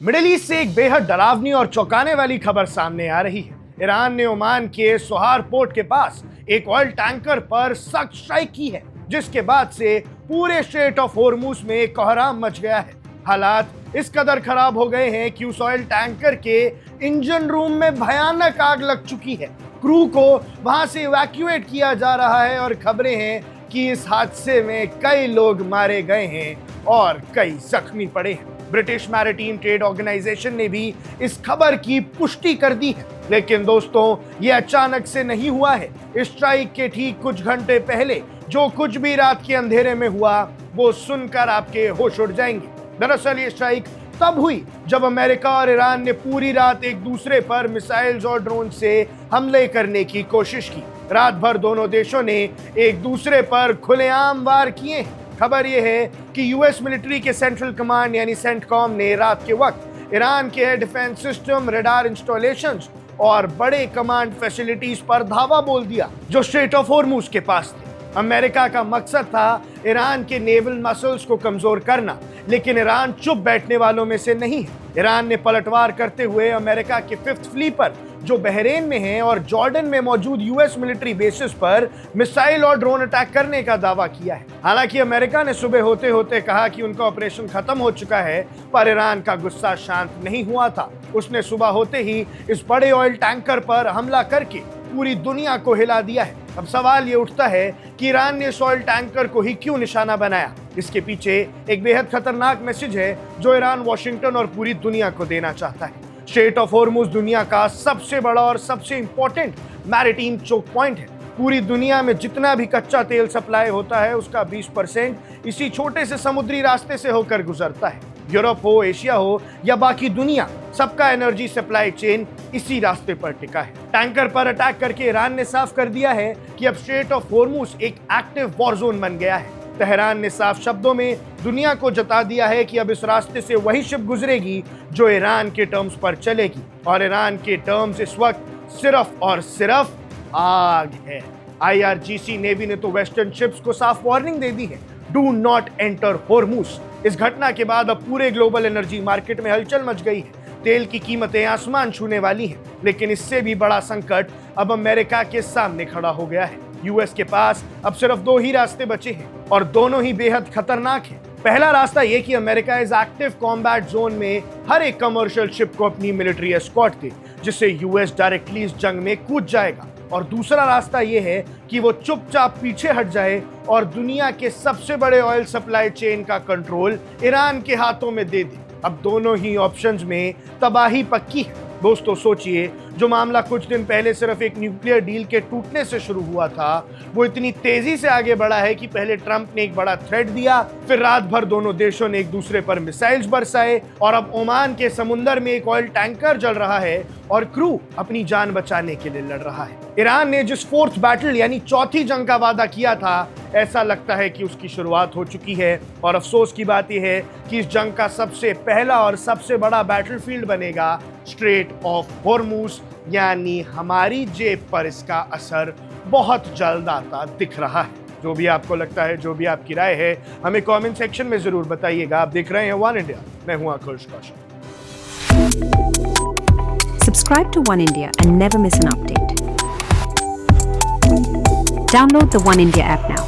Middle east से एक बेहद डरावनी और चौंकाने वाली खबर सामने आ रही है। ईरान ने ओमान के सोहार पोर्ट के पास एक ऑयल टैंकर पर सख्त स्ट्राइक की है, जिसके बाद से पूरे स्ट्रेट ऑफ होर्मुज में कोहराम मच गया है। हालात इस कदर खराब हो गए हैं कि उस ऑयल टैंकर के इंजन रूम में भयानक आग लग चुकी है। क्रू को वहां से इवैक्यूएट किया जा रहा है और खबरें हैं कि इस हादसे में कई लोग मारे गए हैं और कई जख्मी पड़े हैं। ब्रिटिश मैरिटाइम ट्रेड ऑर्गेनाइजेशन ने भी इस खबर की पुष्टि कर दी है। लेकिन दोस्तों, ये अचानक से नहीं हुआ है। इस स्ट्राइक के ठीक कुछ घंटे पहले जो कुछ भी रात के अंधेरे में हुआ, वो सुनकर आपके होश उड़ जाएंगे। दरअसल ये स्ट्राइक तब हुई जब अमेरिका और ईरान ने पूरी रात एक दूसरे पर मिसाइल्स और ड्रोन से हमले करने की कोशिश की। रात भर दोनों देशों ने एक दूसरे पर खुलेआम वार किए। खबर यह है कि यूएस मिलिट्री के सेंट्रल कमांड यानी सेंटकॉम ने रात के वक्त ईरान के air defence system, radar installations और बड़े कमांड फैसिलिटीज पर धावा बोल दिया, जो स्ट्रेट ऑफ होर्मुज के पास थे। अमेरिका का मकसद था ईरान के नेवल मसल्स को कमजोर करना, लेकिन ईरान चुप बैठने वालों में से नहीं है। ईरान ने पलटवार करते हुए अमेरिका के 5th फ्लीट पर, जो बहरेन में है, और जॉर्डन में मौजूद यूएस मिलिट्री बेसिस पर मिसाइल और ड्रोन अटैक करने का दावा किया है। हालांकि अमेरिका ने सुबह होते होते कहा कि उनका ऑपरेशन खत्म हो चुका है, पर ईरान का गुस्सा शांत नहीं हुआ था। उसने सुबह होते ही इस बड़े ऑयल टैंकर पर हमला करके पूरी दुनिया को हिला दिया है। अब सवाल ये उठता है कि ईरान ने इस ऑयल टैंकर को ही क्यों निशाना बनाया। इसके पीछे एक बेहद खतरनाक मैसेज है जो ईरान वाशिंगटन और पूरी दुनिया को देना चाहता है। स्ट्रेट ऑफ होर्मुज दुनिया का सबसे बड़ा और सबसे इंपॉर्टेंट मैरिटाइम चोक पॉइंट है। पूरी दुनिया में जितना भी कच्चा तेल सप्लाई होता है, उसका 20% इसी छोटे से समुद्री रास्ते से होकर गुजरता है। यूरोप हो, एशिया हो या बाकी दुनिया, सबका एनर्जी सप्लाई चेन इसी रास्ते पर टिका है। टैंकर पर अटैक करके ईरान ने साफ कर दिया है कि अब स्ट्रेट ऑफ होर्मुज एक एक्टिव वॉर जोन बन गया है। तेहरान ने साफ शब्दों में दुनिया को जता दिया है कि अब इस रास्ते से वही शिप गुजरेगी जो ईरान के टर्म्स पर चलेगी, और ईरान के टर्म्स इस वक्त सिर्फ और सिर्फ आग है। IRGC नेवी ने तो वेस्टर्न शिप्स को साफ वार्निंग दे दी है, डू नॉट एंटर होर्मुज। इस घटना के बाद अब पूरे ग्लोबल एनर्जी मार्केट में हलचल मच गई है। तेल की कीमतें आसमान छूने वाली हैं। लेकिन इससे भी बड़ा संकट अब अमेरिका के सामने खड़ा हो गया है। यूएस के पास अब सिर्फ 2 ही रास्ते बचे हैं और दोनों ही बेहद खतरनाक हैं। पहला रास्ता ये कि अमेरिका इस एक्टिव कॉम्बैट जोन में हर एक कमर्शियल शिप को अपनी मिलिट्री एस्कॉर्ट दे, जिससे यूएस डायरेक्टली इस जंग में कूद जाएगा। और दूसरा रास्ता ये है कि वो चुपचाप पीछे हट जाए और दुनिया के सबसे बड़े ऑयल सप्लाई चेन का कंट्रोल ईरान के हाथों में दे दे। अब दोनों ही ऑप्शंस में तबाही पक्की है। दोस्तों सोचिए, जो मामला कुछ दिन पहले सिर्फ एक न्यूक्लियर डील के टूटने से शुरू हुआ था, वो इतनी तेजी से आगे बढ़ा है कि पहले ट्रंप ने एक बड़ा थ्रेट दिया, फिर रात भर दोनों देशों ने एक दूसरे पर मिसाइल्स बरसाए, और अब ओमान के समुंदर में एक ऑयल टैंकर जल रहा है और क्रू अपनी जान बचाने के लिए लड़ रहा है। ईरान ने जिस 4th बैटल यानी चौथी जंग का वादा किया था, ऐसा लगता है कि उसकी शुरुआत हो चुकी है। और अफसोस की बात यह है कि इस जंग का सबसे पहला और सबसे बड़ा बैटलफील्ड बनेगा स्ट्रेट ऑफ होर्मुज, यानी हमारी जेब पर इसका असर बहुत जल्द आता दिख रहा है। जो भी आपको लगता है, जो भी आपकी राय है, हमें कमेंट सेक्शन में जरूर बताइएगा। आप देख रहे हैं वन इंडिया, मैं हूं आकाश Kaushik. Subscribe to One India and never miss an update. Download the One India app now.